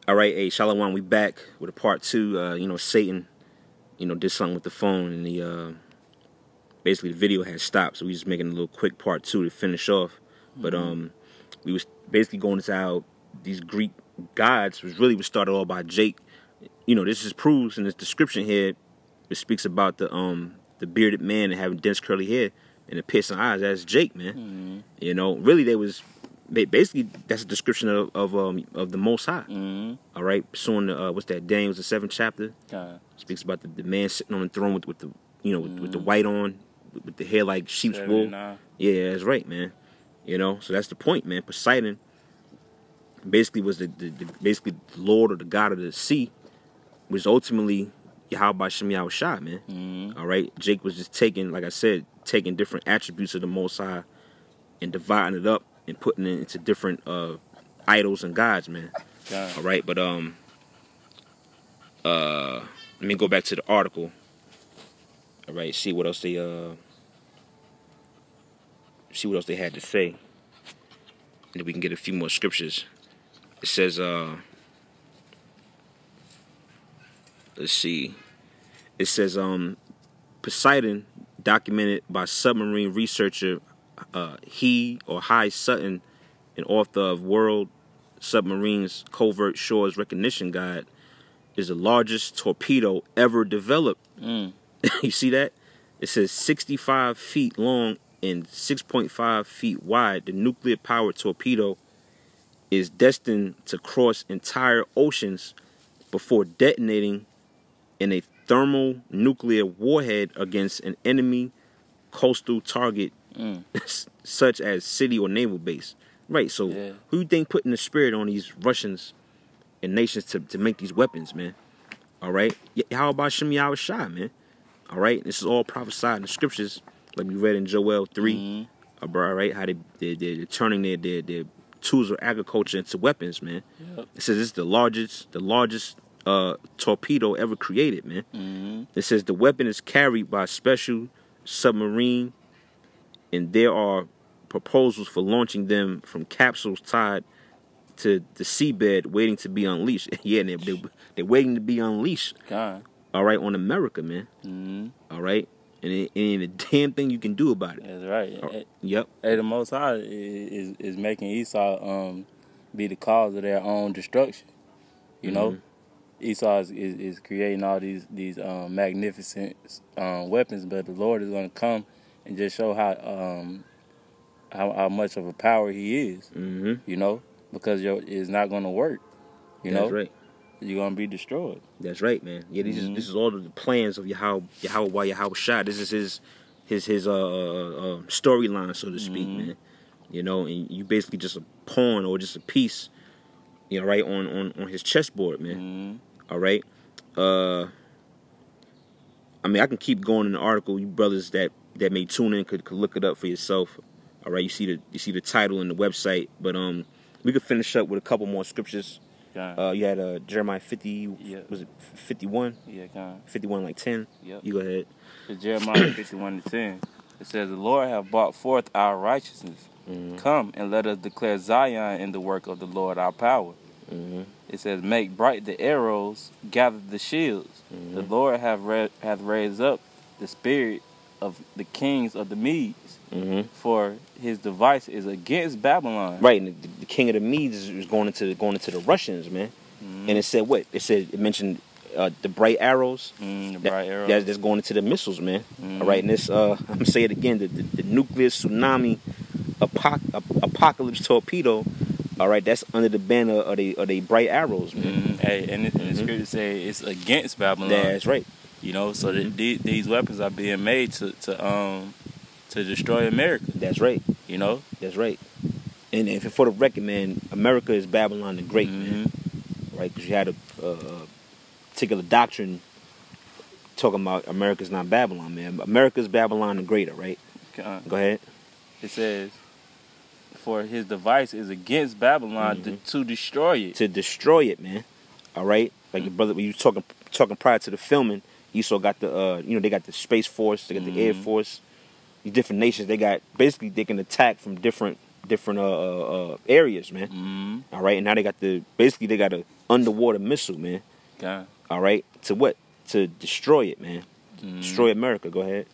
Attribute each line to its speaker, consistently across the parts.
Speaker 1: All right, hey, Shalom, we back with a part 2. You know, Satan, did something with the phone, and basically the video had stopped, so we just making a little quick part 2 to finish off. But we was basically going into how these Greek gods was started all by Jake. This is proves in this description here. It speaks about the bearded man and having dense curly hair and the piercing eyes. That's Jake, man. Really they was. Basically, that's a description of the Most High. All right, pursuing the what's that? Daniel's the 7th chapter. Speaks about the man sitting on the throne with the with the white on, with the hair like sheep's wool. Yeah, that's right, man. So that's the point, man. Poseidon basically was the Lord or the God of the sea, was ultimately Yahweh Shem Yahushua, man. All right, Jake was just taking, like I said, taking different attributes of the Most High and dividing it up and putting it into different idols and gods, man. All right, but let me go back to the article. All right, see what else they had to say, and then we can get a few more scriptures. It says, let's see. It says, Poseidon, documented by submarine researcher High Sutton, an author of World Submarines Covert Shores Recognition Guide, is the largest torpedo ever developed. You see that? It says 65 feet long and 6.5 feet wide. The nuclear-powered torpedo is destined to cross entire oceans before detonating in a thermonuclear warhead against an enemy coastal target, such as city or naval base. Right, so who you think putting the spirit on these Russians and nations to make these weapons, man? All right, how about Shem Yahushua, man? All right, this is all prophesied in the scriptures, like we read in Joel 3. All right, how they're turning their tools of agriculture into weapons, man. It says it's the largest torpedo ever created, man. It says the weapon is carried by a special submarine, and there are proposals for launching them from capsules tied to the seabed, waiting to be unleashed. Yeah, they're waiting to be unleashed. All right, on America, man. All right, and it ain't a damn thing you can do about it.
Speaker 2: That's right.
Speaker 1: Yep.
Speaker 2: Hey, the Most High is making Esau be the cause of their own destruction. You know, Esau is creating all these magnificent weapons, but the Lord is going to come and just show how much of a power He is. Because it's not going to work.
Speaker 1: That's right.
Speaker 2: You're going to be destroyed.
Speaker 1: That's right, man. Yeah, this is all of the plans of Yahushua. This is his storyline, so to speak, man. And you basically just a pawn or just a piece, right on his chessboard, man. All right. I mean, I can keep going in the article. You brothers that may tune in could look it up for yourself. All right. You see the title and the website, but we could finish up with a couple more scriptures. You had Jeremiah 50. Was it 51?
Speaker 2: Yeah,
Speaker 1: 51 like 10.
Speaker 2: Yep.
Speaker 1: You go ahead.
Speaker 2: It's Jeremiah 51:10. It says, "The Lord hath brought forth our righteousness. Come and let us declare Zion in the work of the Lord our power." It says, "Make bright the arrows, gather the shields. The Lord hath raised up the spirit of the kings of the Medes, for his device is against Babylon."
Speaker 1: Right, and the king of the Medes is going into the Russians, man. And it said what? It mentioned the bright arrows.
Speaker 2: The bright arrows.
Speaker 1: That's going into the missiles, man. All right, and this I'm gonna say it again: the nuclear tsunami apocalypse torpedo. All right, that's under the banner of the bright arrows, man.
Speaker 2: Hey, and the scripture say it's against Babylon.
Speaker 1: That's right.
Speaker 2: So these weapons are being made to destroy America.
Speaker 1: That's right. That's right. And if for the record, man, America is Babylon the Great, man. Right? Because you had a particular doctrine talking about America's not Babylon, man. America's Babylon the Greater, right? Go ahead.
Speaker 2: It says, "For his device is against Babylon to destroy it."
Speaker 1: To destroy it, man. All right? Like your brother, when you were talking prior to the filming, you saw got the, they got the Space Force, they got the Air Force. These different nations, they can attack from different different areas, man.
Speaker 2: Mm-hmm.
Speaker 1: All right, and now they got a underwater missile, man.
Speaker 2: Okay.
Speaker 1: All right, to what? To destroy it, man.
Speaker 2: Mm-hmm.
Speaker 1: Destroy America. Go ahead.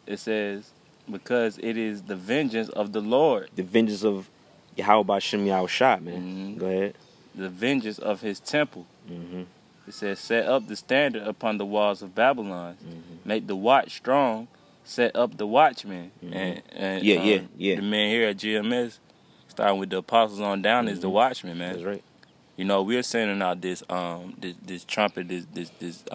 Speaker 2: It says, because it is the vengeance of the Lord.
Speaker 1: The vengeance of Yahweh Ba'Shem Yahweh Shah, man.
Speaker 2: Mm-hmm.
Speaker 1: Go ahead.
Speaker 2: The vengeance of his temple.
Speaker 1: Mm-hmm.
Speaker 2: It says, set up the standard upon the walls of Babylon.
Speaker 1: Mm-hmm.
Speaker 2: Make the watch strong. Set up the watchmen.
Speaker 1: Mm-hmm.
Speaker 2: And
Speaker 1: Yeah.
Speaker 2: The men here at GMS, starting with the apostles on down, is the watchmen, man.
Speaker 1: That's right.
Speaker 2: You know, we're sending out this trumpet, this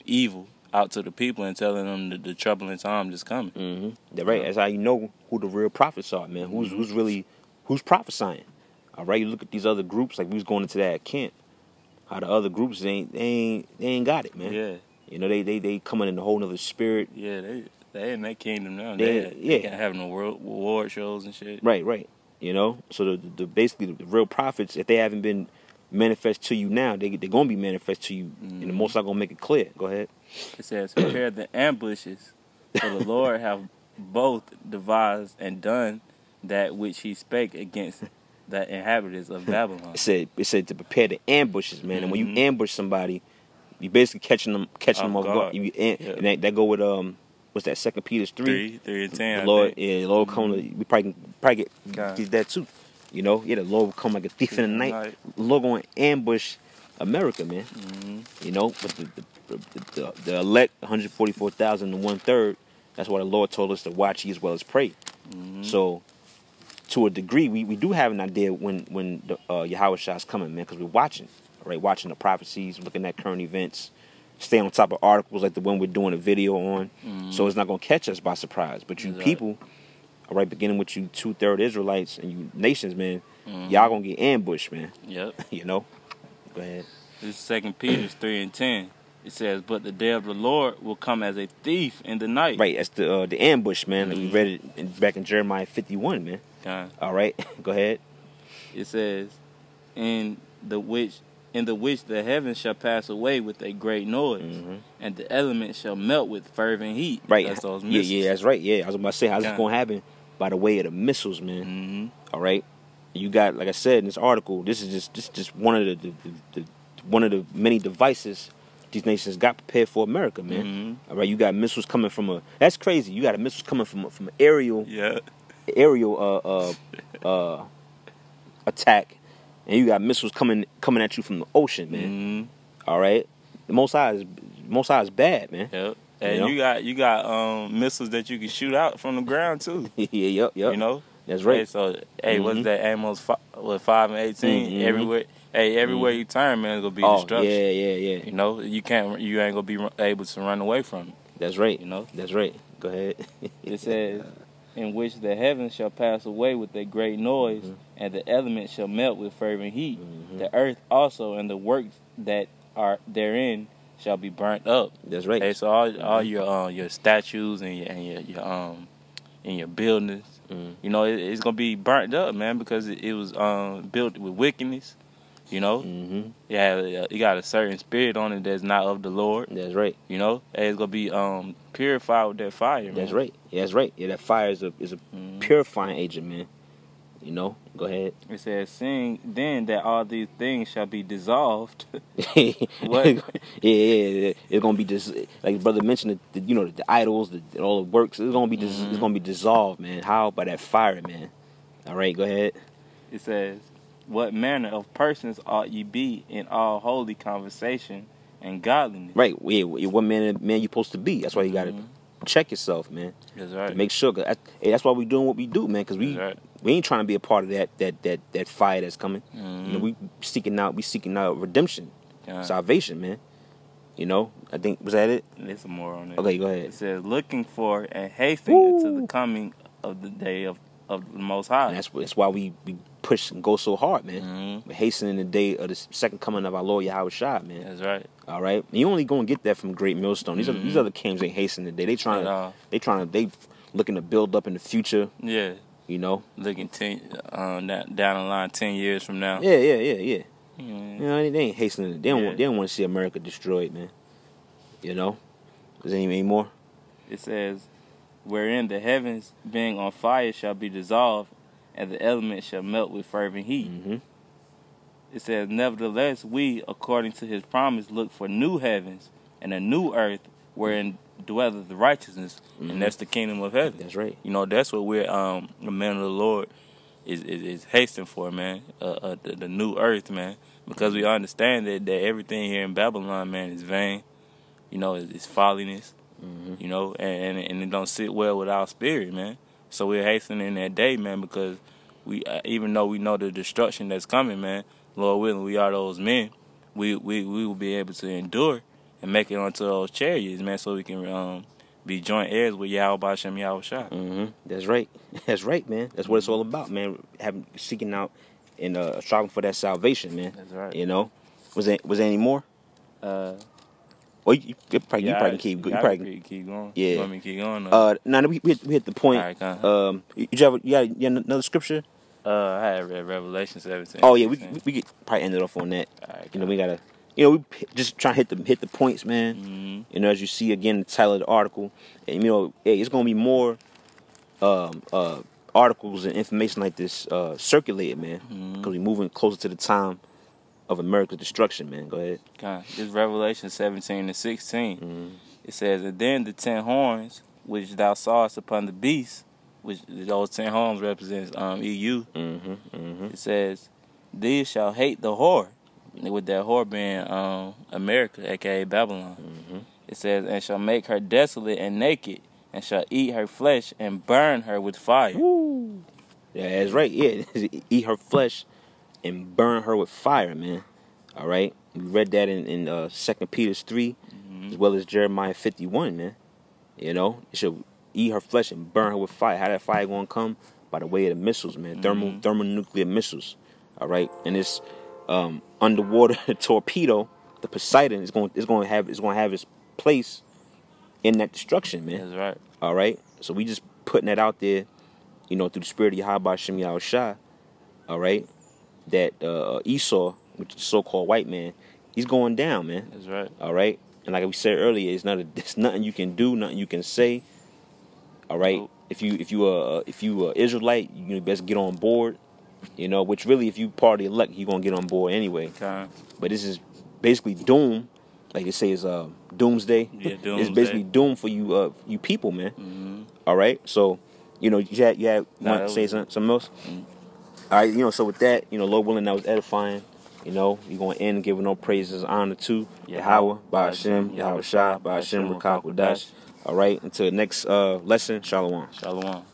Speaker 2: evil out to the people and telling them the troubling time that's coming.
Speaker 1: Mm-hmm. That's right. That's how you know who the real prophets are, man. Who's prophesying. All right. You look at these other groups, like we was going into that camp. How the other groups they ain't got it, man.
Speaker 2: Yeah.
Speaker 1: You know they coming in a whole nother spirit.
Speaker 2: Yeah, they in that kingdom now.
Speaker 1: They
Speaker 2: got having the world award shows and shit.
Speaker 1: Right. You know, so basically the real prophets, if they haven't been manifest to you now, they're gonna be manifest to you, and the Most High gonna make it clear. Go ahead.
Speaker 2: It says, prepare the ambushes, for the Lord have both devised and done that which he spake against the inhabitants of Babylon.
Speaker 1: It said to prepare the ambushes, man. And when you ambush somebody, you basically catching them off guard. And that go with what's that? 2 Peter 3
Speaker 2: and 10.
Speaker 1: The Lord come. We probably get that too. You know, the Lord will come like a thief in the night. The Lord going to ambush America, man. Mm-hmm. You know, but the elect 144,000 and 1/3. That's why the Lord told us to watch ye as well as pray. Mm-hmm. So, to a degree, we do have an idea when the Yahweh Shah is coming, man, because we're watching. All right, watching the prophecies, looking at current events, stay on top of articles like the one we're doing a video on. Mm-hmm. So it's not going to catch us by surprise. But you people, all right, beginning with you 2/3 Israelites and you nations, man, y'all going to get ambushed, man.
Speaker 2: Yep.
Speaker 1: You know? Go ahead.
Speaker 2: This is 2 Peter 3 and 10. It says, but the day of the Lord will come as a thief in the night. Right, that's
Speaker 1: the ambush, man. Like we read it back in Jeremiah 51, man. All right, go ahead.
Speaker 2: It says, in the which the heavens shall pass away with a great noise, and the elements shall melt with fervent heat.
Speaker 1: Right.
Speaker 2: That's those missiles.
Speaker 1: Yeah, that's right. Yeah, I was about to say, how's this going to happen? By the way of the missiles, man.
Speaker 2: Mm-hmm.
Speaker 1: All right. You got, like I said in this article, this is just one of the many devices these nations got prepared for America, man. Mm-hmm. All right, you got missiles coming from that's crazy. You got missiles coming from an aerial attack, and you got missiles coming at you from the ocean, man. Mm-hmm. All right, the Most High is bad, man.
Speaker 2: Yep. And you got missiles that you can shoot out from the ground too.
Speaker 1: Yep.
Speaker 2: You know,
Speaker 1: that's right.
Speaker 2: So what's that? Amos 5 and 18 everywhere. Everywhere you turn, man, it's gonna be destruction.
Speaker 1: Yeah.
Speaker 2: You know, you ain't gonna be able to run away from it.
Speaker 1: That's right.
Speaker 2: You know,
Speaker 1: that's right. Go ahead.
Speaker 2: It says, in which the heavens shall pass away with a great noise, and the elements shall melt with fervent heat. The earth also and the works that are therein shall be burnt up.
Speaker 1: That's right.
Speaker 2: So all your statues and your buildings, you know, it's gonna be burnt up, man, because it was built with wickedness. You know, you got a certain spirit on it that's not of the Lord.
Speaker 1: That's right.
Speaker 2: You know, and it's gonna be purified with that fire. Man.
Speaker 1: That's right. Yeah, that's right. Yeah, that fire is a purifying agent, man. You know, go ahead.
Speaker 2: It says, "Seeing then that all these things shall be dissolved."
Speaker 1: What? Yeah. It's gonna be like brother mentioned. The idols, all the works. It's gonna be it's gonna be dissolved, man. How? By that fire, man. All right, go ahead.
Speaker 2: It says, what manner of persons ought ye be in all holy conversation and godliness?
Speaker 1: Right. Yeah. What man you supposed to be? That's why you gotta check yourself, man.
Speaker 2: That's right.
Speaker 1: To make sure. That's why we doing what we do, man. Because we ain't trying to be a part of that fire that's coming. You know, we seeking out redemption, salvation, man. You know, I think was that it?
Speaker 2: There's some more on it.
Speaker 1: Okay, go ahead.
Speaker 2: It says, looking for and hastening to the coming of the day of the Most High.
Speaker 1: And that's why we push and go so hard, man. We're hastening the day of the second coming of our Lord Yahweh Shah, man.
Speaker 2: That's right.
Speaker 1: All right, and you only gonna get that from Great Millstone. These other kings ain't hastening the day. They looking to build up in the future.
Speaker 2: Yeah.
Speaker 1: You know,
Speaker 2: looking down the line 10 years from now.
Speaker 1: Yeah. You know, they ain't hastening. They don't want to see America destroyed, man. You know, is there any more?
Speaker 2: It says, wherein the heavens being on fire shall be dissolved, and the elements shall melt with fervent heat.
Speaker 1: Mm-hmm.
Speaker 2: It says, nevertheless, we, according to his promise, look for new heavens and a new earth wherein dwelleth the righteousness, and that's the kingdom of heaven.
Speaker 1: That's right.
Speaker 2: You know, that's what we're, the man of the Lord is hastening for, man, the new earth, man, because we understand that everything here in Babylon, man, is vain. You know, it's folliness, you know, and it don't sit well with our spirit, man. So we're hastening that day, man, because we, even though we know the destruction that's coming, man, Lord willing, we are those men. We will be able to endure and make it onto those chariots, man, so we can be joint heirs with Yahweh B'Shem Yahweh Shah.
Speaker 1: That's right. That's right, man. That's what it's all about, man. Seeking out and striving for that salvation, man.
Speaker 2: That's right.
Speaker 1: You know, was there any more? Well, you probably can keep
Speaker 2: going.
Speaker 1: Yeah.
Speaker 2: You want me to keep going?
Speaker 1: No, we hit the point.
Speaker 2: All right,
Speaker 1: you got another scripture?
Speaker 2: I had read Revelation 17.
Speaker 1: Oh yeah, we could probably end it off on that.
Speaker 2: All right,
Speaker 1: you know, we gotta, we just try to hit the points, man. You know, as you see again the title of the article, and you know, it's gonna be more articles and information like this circulated, man, because we're moving closer to the time of America's destruction, man. Go ahead.
Speaker 2: Okay. This Revelation 17 and 16. It says, and then the 10 horns which thou sawest upon the beast, which those 10 horns represents EU. It says, these shall hate the whore, with that whore being America, aka Babylon. It says, and shall make her desolate and naked, and shall eat her flesh and burn her with fire.
Speaker 1: Woo. Yeah, that's right. Yeah, eat her flesh and burn her with fire, man. All right, we read that in 2 Peter 3, as well as Jeremiah 51, man. You know, it should eat her flesh and burn her with fire. How that fire gonna come? By the way of the missiles, man. Thermonuclear missiles. All right, and this underwater torpedo, the Poseidon, is gonna have its place in that destruction, man.
Speaker 2: That's right.
Speaker 1: All right, so we just putting that out there, you know, through the spirit of Yahweh B'Shem Yahweh Shah. All right, that Esau, which is the so-called white man, he's going down, man.
Speaker 2: That's right.
Speaker 1: All right, and like we said earlier, there's nothing you can do, nothing you can say. All right,
Speaker 2: Nope.
Speaker 1: if you Israelite, you best get on board. You know, which really, if you part of the elect, you're gonna get on board anyway.
Speaker 2: Okay.
Speaker 1: But this is basically doom, like they say, is doomsday.
Speaker 2: Yeah, doomsday.
Speaker 1: It's basically doom for you, you people, man. All right, so you know, you want to say something else? All right, you know, so with that, you know, Lord willing, that was edifying. You know, you're going to end giving no praises, honor to Yahweh, B'Shem, Yahweh Shah, B'Shem, Rakak, Wadash. All right, until the next lesson, Shalom.
Speaker 2: Shalom.